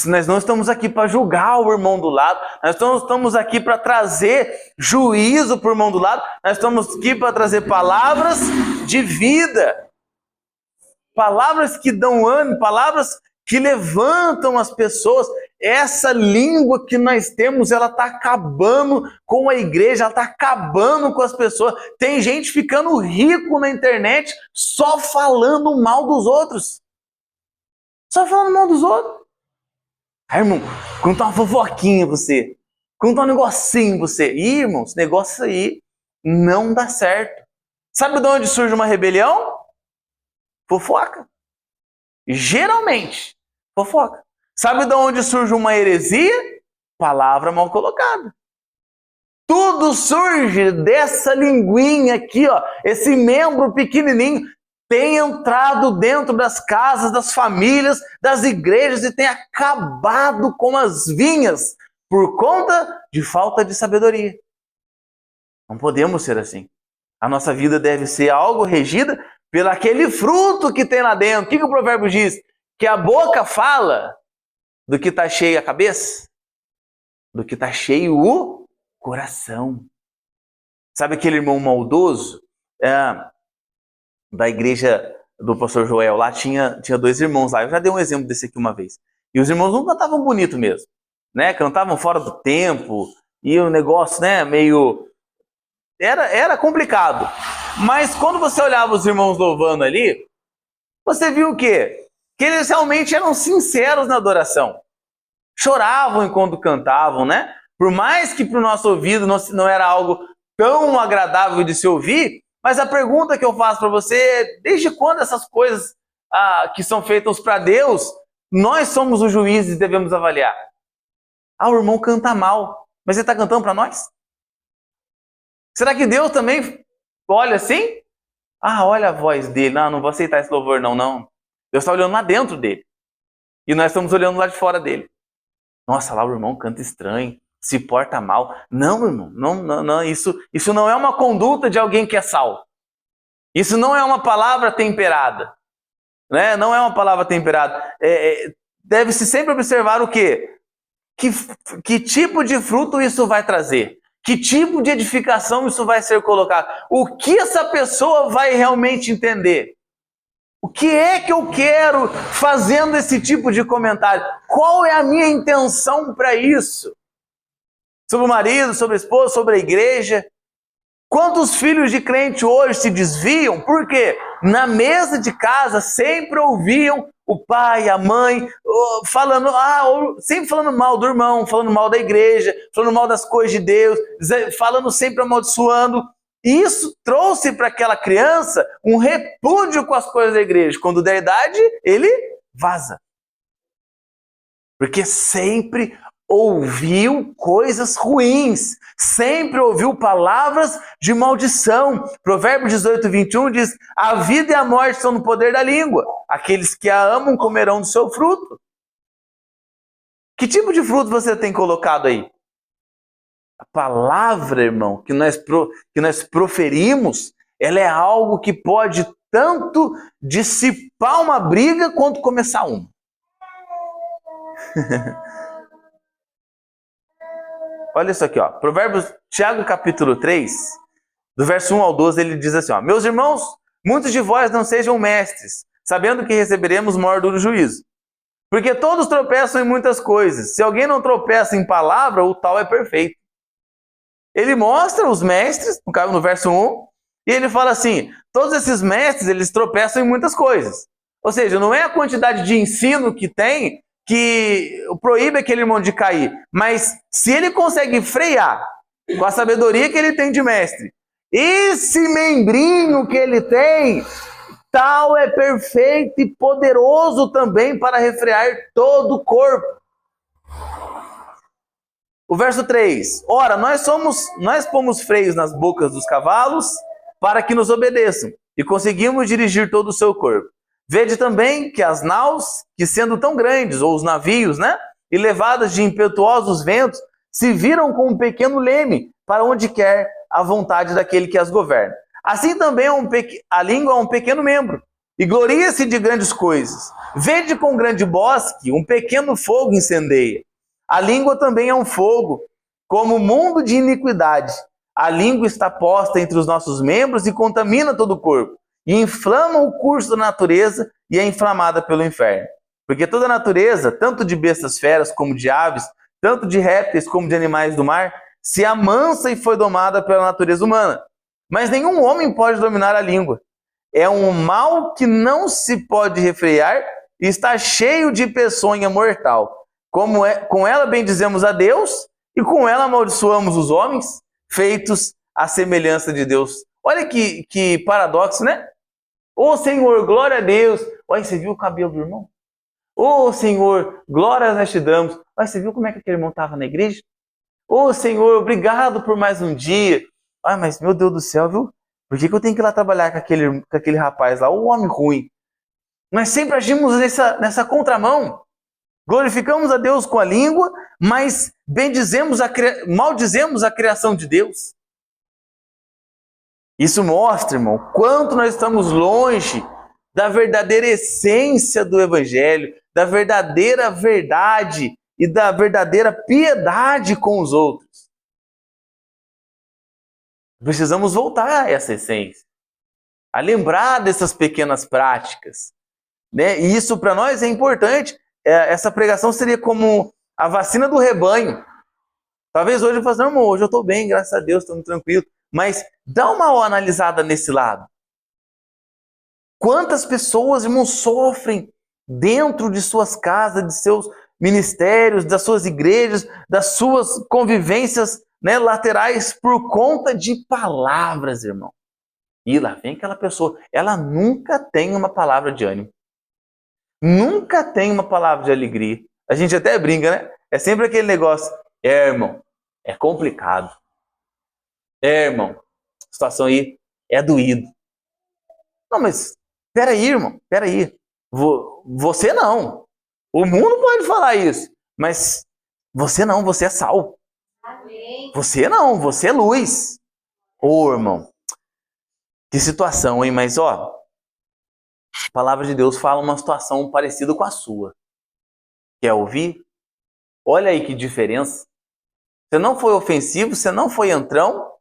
Nós não estamos aqui para julgar o irmão do lado. Nós não estamos aqui para trazer juízo para o irmão do lado. Nós estamos aqui para trazer palavras de vida. Palavras que dão ânimo, palavras que levantam as pessoas. Essa língua que nós temos, ela está acabando com a igreja, ela está acabando com as pessoas. Tem gente ficando rico na internet só falando mal dos outros. Só falando mal dos outros. Irmão, conta uma fofoquinha você. Conta um negocinho você. Ih, irmão, esse negócio aí não dá certo. Sabe de onde surge uma rebelião? Fofoca. Geralmente, fofoca. Sabe de onde surge uma heresia? Palavra mal colocada. Tudo surge dessa linguinha aqui, ó. Esse membro pequenininho tem entrado dentro das casas, das famílias, das igrejas e tem acabado com as vinhas por conta de falta de sabedoria. Não podemos ser assim. A nossa vida deve ser algo regida pelo aquele fruto que tem lá dentro. O que o provérbio diz? Que a boca fala do que está cheio a cabeça, do que está cheio o coração. Sabe aquele irmão maldoso? Da igreja do pastor Joel, lá tinha 2 irmãos lá. Eu já dei um exemplo desse aqui uma vez. E os irmãos não cantavam bonito mesmo, né? Cantavam fora do tempo e o negócio, né, meio... Era complicado. Mas quando você olhava os irmãos louvando ali, você viu o quê? Que eles realmente eram sinceros na adoração. Choravam enquanto cantavam, né? Por mais que para o nosso ouvido não era algo tão agradável de se ouvir, mas a pergunta que eu faço para você é: desde quando essas coisas que são feitas para Deus, nós somos os juízes e devemos avaliar? O irmão canta mal, mas ele está cantando para nós? Será que Deus também olha assim? Olha a voz dele, não vou aceitar esse louvor não. Deus está olhando lá dentro dele. E nós estamos olhando lá de fora dele. Nossa, lá o irmão canta estranho, se porta mal. Não, irmão, não, isso não é uma conduta de alguém que é salvo. Isso não é uma palavra temperada, né? Não é uma palavra temperada. Deve-se sempre observar o quê? Que tipo de fruto isso vai trazer? Que tipo de edificação isso vai ser colocado? O que essa pessoa vai realmente entender? O que é que eu quero fazendo esse tipo de comentário? Qual é a minha intenção para isso? Sobre o marido, sobre a esposa, sobre a igreja. Quantos filhos de crente hoje se desviam? Por quê? Na mesa de casa sempre ouviam o pai, a mãe, sempre falando mal do irmão, falando mal da igreja, falando mal das coisas de Deus, falando sempre amaldiçoando. Isso trouxe para aquela criança um repúdio com as coisas da igreja. Quando der idade, ele vaza. Porque sempre ouviu coisas ruins, sempre ouviu palavras de maldição. Provérbios 18, 21 diz: a vida e a morte estão no poder da língua. Aqueles que a amam comerão do seu fruto. Que tipo de fruto você tem colocado aí? A palavra, irmão, que nós proferimos, ela é algo que pode tanto dissipar uma briga quanto começar uma. Olha isso aqui, ó. Provérbios, Tiago capítulo 3, do verso 1 ao 12, ele diz assim, ó: meus irmãos, muitos de vós não sejam mestres, sabendo que receberemos maior duro juízo. Porque todos tropeçam em muitas coisas. Se alguém não tropeça em palavra, o tal é perfeito. Ele mostra os mestres, no verso 1, e ele fala assim: todos esses mestres, eles tropeçam em muitas coisas. Ou seja, não é a quantidade de ensino que tem que proíbe aquele irmão de cair, mas se ele consegue frear com a sabedoria que ele tem de mestre, esse membrinho que ele tem, tal é perfeito e poderoso também para refrear todo o corpo. O verso 3: ora, nós pomos freios nas bocas dos cavalos para que nos obedeçam, e conseguimos dirigir todo o seu corpo. Vede também que as naus, que sendo tão grandes, ou os navios, né, e levadas de impetuosos ventos, se viram com um pequeno leme para onde quer a vontade daquele que as governa. Assim também a língua é um pequeno membro, e gloria-se de grandes coisas. Vede com grande bosque, um pequeno fogo incendeia. A língua também é um fogo, como mundo de iniquidade. A língua está posta entre os nossos membros e contamina todo o corpo, e inflama o curso da natureza e é inflamada pelo inferno. Porque toda a natureza, tanto de bestas feras como de aves, tanto de répteis como de animais do mar, se amansa e foi domada pela natureza humana. Mas nenhum homem pode dominar a língua. É um mal que não se pode refrear e está cheio de peçonha mortal. Com ela bendizemos a Deus e com ela amaldiçoamos os homens, feitos à semelhança de Deus. Olha que paradoxo, né? Ô Senhor, glória a Deus. Olha, você viu o cabelo do irmão? Ô Senhor, glórias nós te damos. Olha, você viu como é que aquele irmão estava na igreja? Ô Senhor, obrigado por mais um dia. Ah, mas meu Deus do céu, viu? Por que eu tenho que ir lá trabalhar com aquele rapaz lá, o homem ruim? Nós sempre agimos nessa contramão. Glorificamos a Deus com a língua, mas maldizemos a criação de Deus. Isso mostra, irmão, quanto nós estamos longe da verdadeira essência do Evangelho, da verdadeira verdade e da verdadeira piedade com os outros. Precisamos voltar a essa essência, a lembrar dessas pequenas práticas, né? E isso para nós é importante. Essa pregação seria como a vacina do rebanho. Talvez hoje eu faça, irmão, hoje eu estou bem, graças a Deus, estou muito tranquilo. Mas dá uma analisada nesse lado. Quantas pessoas, irmão, sofrem dentro de suas casas, de seus ministérios, das suas igrejas, das suas convivências, né, laterais por conta de palavras, irmão. E lá vem aquela pessoa, ela nunca tem uma palavra de ânimo. Nunca tem uma palavra de alegria. A gente até brinca, né? É sempre aquele negócio. Irmão, é complicado. Irmão, a situação aí é doído. Não, mas peraí, irmão, peraí. Você não. O mundo pode falar isso. Mas você não, você é sal. Amém. Você não, você é luz. Ô, irmão, que situação, hein? Mas, ó, a palavra de Deus fala uma situação parecida com a sua. Quer ouvir? Olha aí que diferença. Você não foi ofensivo, você não foi entrão,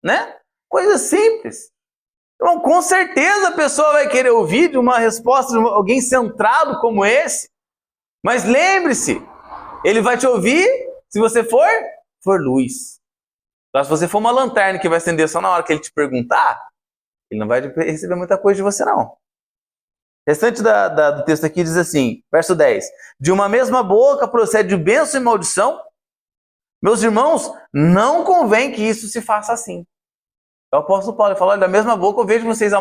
né? Coisa simples. Então, com certeza a pessoa vai querer ouvir de uma resposta de alguém centrado como esse. Mas lembre-se, ele vai te ouvir se você for luz. Então, se você for uma lanterna que vai acender só na hora que ele te perguntar, ele não vai receber muita coisa de você, não. O restante do texto aqui diz assim, verso 10. De uma mesma boca procede bênção e maldição. Meus irmãos, não convém que isso se faça assim. O apóstolo Paulo falou, da mesma boca eu vejo vocês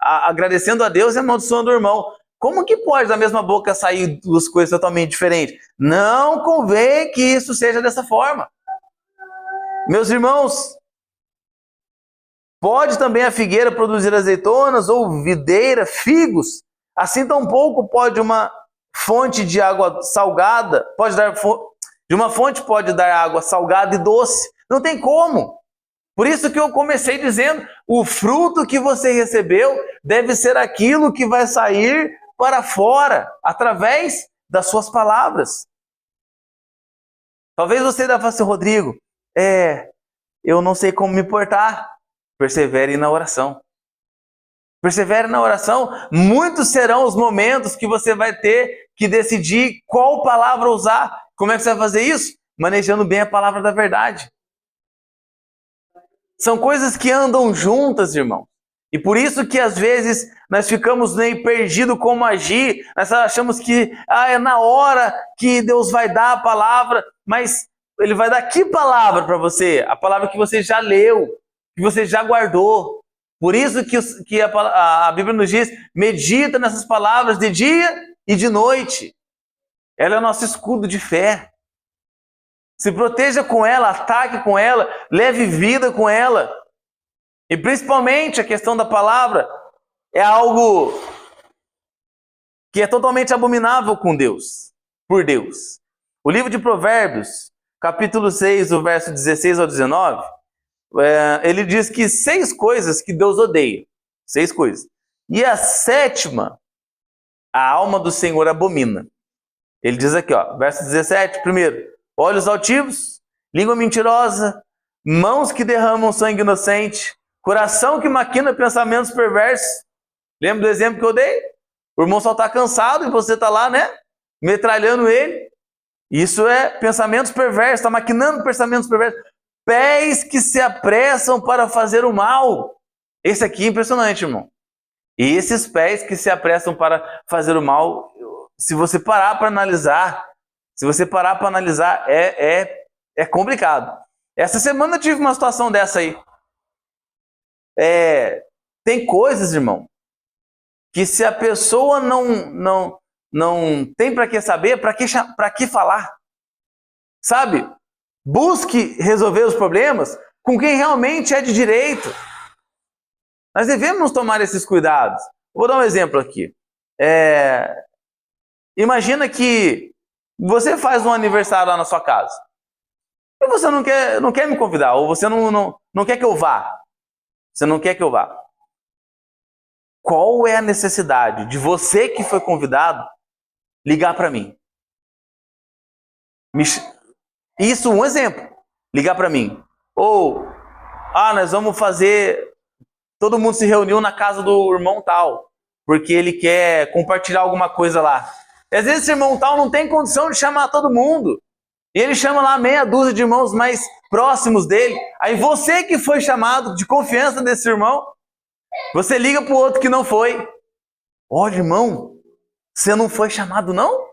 agradecendo a Deus e amaldiçoando o irmão. Como que pode da mesma boca sair duas coisas totalmente diferentes? Não convém que isso seja dessa forma. Meus irmãos, pode também a figueira produzir azeitonas ou videira, figos? Assim tampouco pode uma fonte de água salgada, de uma fonte pode dar água salgada e doce. Não tem como. Por isso que eu comecei dizendo, o fruto que você recebeu deve ser aquilo que vai sair para fora, através das suas palavras. Talvez você ainda fale assim, Rodrigo, eu não sei como me portar. Persevere na oração. Persevere na oração. Muitos serão os momentos que você vai ter que decidir qual palavra usar. Como é que você vai fazer isso? Manejando bem a palavra da verdade. São coisas que andam juntas, irmão. E por isso que às vezes nós ficamos meio perdidos como agir. Nós achamos que é na hora que Deus vai dar a palavra. Mas Ele vai dar que palavra para você? A palavra que você já leu, que você já guardou. Por isso que a Bíblia nos diz, medita nessas palavras de dia e de noite. Ela é o nosso escudo de fé. Se proteja com ela, ataque com ela, leve vida com ela. E principalmente a questão da palavra é algo que é totalmente abominável com Deus, por Deus. O livro de Provérbios, capítulo 6, o verso 16 ao 19, ele diz que 6 coisas que Deus odeia. 6 coisas. E a 7ª, a alma do Senhor abomina. Ele diz aqui, ó, verso 17, primeiro, olhos altivos, língua mentirosa, mãos que derramam sangue inocente, coração que maquina pensamentos perversos. Lembra do exemplo que eu dei? O irmão só está cansado e você está lá, né? Metralhando ele. Isso é pensamentos perversos, está maquinando pensamentos perversos. Pés que se apressam para fazer o mal. Esse aqui é impressionante, irmão. E esses pés que se apressam para fazer o mal, se você parar para analisar, é complicado. Essa semana eu tive uma situação dessa aí. Tem coisas, irmão, que se a pessoa não tem para que saber, para que falar? Sabe? Busque resolver os problemas com quem realmente é de direito. Nós devemos tomar esses cuidados. Vou dar um exemplo aqui. Imagina que você faz um aniversário lá na sua casa. E você não quer me convidar, ou você não quer que eu vá. Você não quer que eu vá. Qual é a necessidade de você que foi convidado ligar para mim? Isso, um exemplo. Ligar para mim. Ou, nós vamos fazer... Todo mundo se reuniu na casa do irmão tal, porque ele quer compartilhar alguma coisa lá. E às vezes esse irmão tal não tem condição de chamar todo mundo. E ele chama lá meia dúzia de irmãos mais próximos dele. Aí você que foi chamado de confiança desse irmão, você liga para o outro que não foi. Olha, irmão, você não foi chamado não?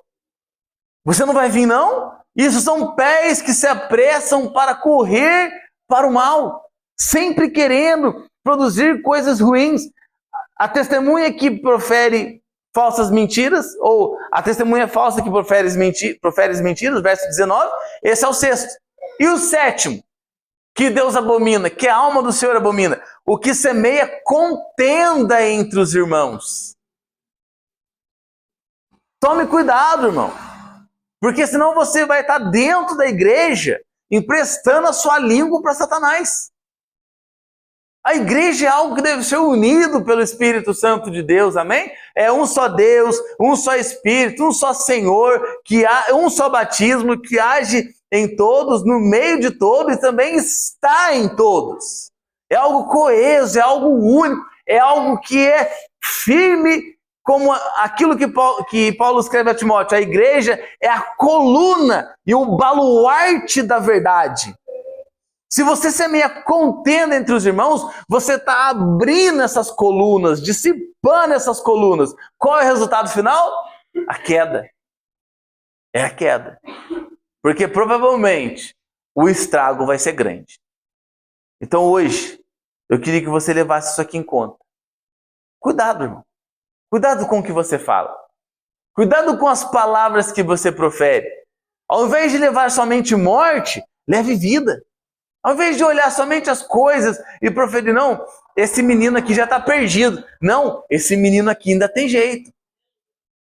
Você não vai vir não? Isso são pés que se apressam para correr para o mal, sempre querendo produzir coisas ruins. A testemunha que profere falsas mentiras, ou a testemunha falsa que profere mentiras, verso 19, esse é o 6º. E o 7º, que Deus abomina, que a alma do Senhor abomina, o que semeia contenda entre os irmãos. Tome cuidado, irmão, porque senão você vai estar dentro da igreja emprestando a sua língua para Satanás. A igreja é algo que deve ser unido pelo Espírito Santo de Deus, amém? É um só Deus, um só Espírito, um só Senhor, um só batismo que age em todos, no meio de todos e também está em todos. É algo coeso, é algo único, é algo que é firme, como aquilo que Paulo escreve a Timóteo. A igreja é a coluna e o baluarte da verdade. Se você semeia contenda entre os irmãos, você está abrindo essas colunas, dissipando essas colunas. Qual é o resultado final? A queda. É a queda. Porque provavelmente o estrago vai ser grande. Então hoje, eu queria que você levasse isso aqui em conta. Cuidado, irmão. Cuidado com o que você fala. Cuidado com as palavras que você profere. Ao invés de levar somente morte, leve vida. Ao invés de olhar somente as coisas e proferir, não, esse menino aqui já está perdido. Não, esse menino aqui ainda tem jeito.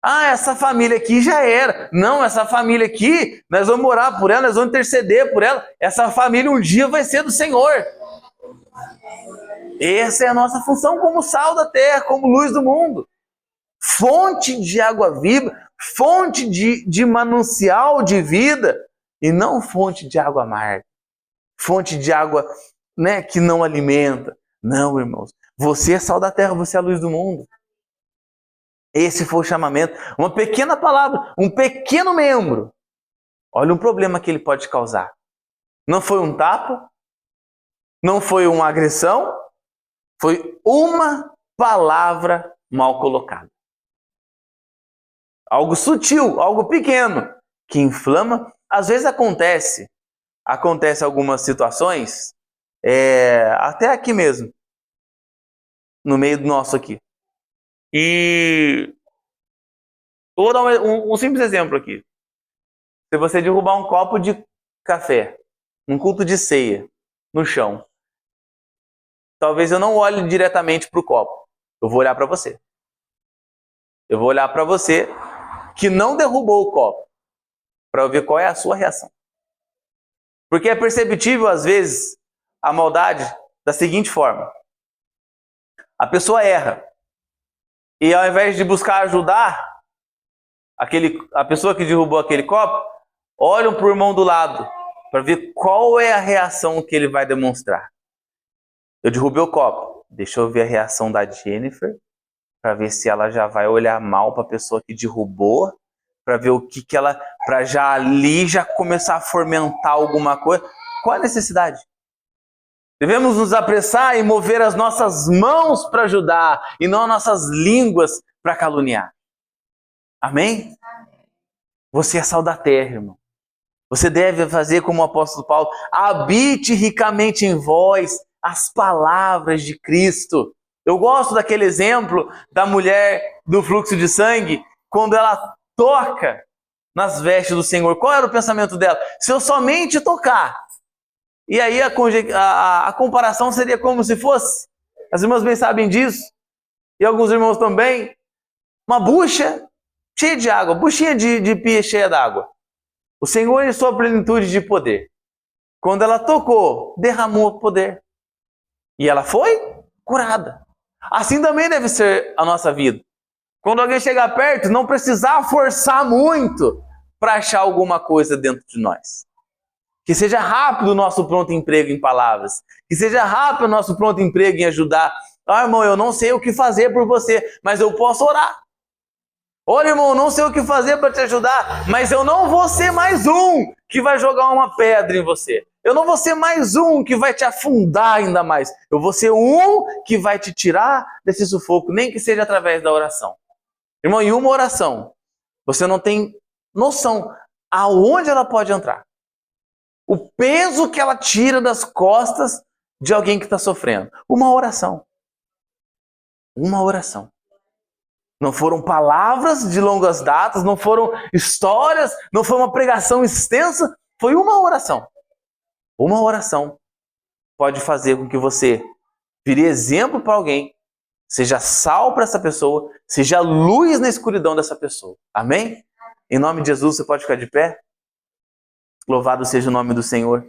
Essa família aqui já era. Não, essa família aqui, nós vamos orar por ela, nós vamos interceder por ela. Essa família um dia vai ser do Senhor. Essa é a nossa função como sal da terra, como luz do mundo. Fonte de água viva, fonte de manancial de vida, e não fonte de água amarga. Fonte de água, né, que não alimenta. Não, irmãos. Você é sal da terra, você é a luz do mundo. Esse foi o chamamento. Uma pequena palavra, um pequeno membro. Olha o problema que ele pode causar. Não foi um tapa, não foi uma agressão, foi uma palavra mal colocada. Algo sutil, algo pequeno, que inflama. Às vezes acontece algumas situações, até aqui mesmo, no meio do nosso aqui. E eu vou dar um simples exemplo aqui. Se você derrubar um copo de café, num culto de ceia, no chão, talvez eu não olhe diretamente para o copo. Eu vou olhar para você. Eu vou olhar para você que não derrubou o copo, para eu ver qual é a sua reação. Porque é perceptível, às vezes, a maldade da seguinte forma. A pessoa erra. E ao invés de buscar ajudar a pessoa que derrubou aquele copo, olham para o irmão do lado para ver qual é a reação que ele vai demonstrar. Eu derrubei o copo. Deixa eu ver a reação da Jennifer, para ver se ela já vai olhar mal para a pessoa que derrubou, para ver o que ela, para já ali já começar a fomentar alguma coisa. Qual a necessidade? Devemos nos apressar e mover as nossas mãos para ajudar e não nossas línguas para caluniar. Amém? Você é sal da terra, irmão. Você deve fazer como o apóstolo Paulo. Habite ricamente em vós as palavras de Cristo. Eu gosto daquele exemplo da mulher do fluxo de sangue, quando ela toca nas vestes do Senhor. Qual era o pensamento dela? Se eu somente tocar. E aí a comparação seria como se fosse, as irmãs bem sabem disso, e alguns irmãos também, uma bucha cheia de água, buchinha de pia cheia d'água. O Senhor em sua plenitude de poder. Quando ela tocou, derramou poder. E ela foi curada. Assim também deve ser a nossa vida. Quando alguém chegar perto, não precisar forçar muito para achar alguma coisa dentro de nós. Que seja rápido o nosso pronto emprego em palavras. Que seja rápido o nosso pronto emprego em ajudar. Ah, irmão, eu não sei o que fazer por você, mas eu posso orar. Olha, irmão, eu não sei o que fazer para te ajudar, mas eu não vou ser mais um que vai jogar uma pedra em você. Eu não vou ser mais um que vai te afundar ainda mais. Eu vou ser um que vai te tirar desse sufoco, nem que seja através da oração. Irmão, em uma oração, você não tem noção aonde ela pode entrar. O peso que ela tira das costas de alguém que está sofrendo. Uma oração. Uma oração. Não foram palavras de longas datas, não foram histórias, não foi uma pregação extensa, foi uma oração. Uma oração pode fazer com que você vire exemplo para alguém, seja sal para essa pessoa, seja luz na escuridão dessa pessoa. Amém? Em nome de Jesus, você pode ficar de pé? Louvado seja o nome do Senhor.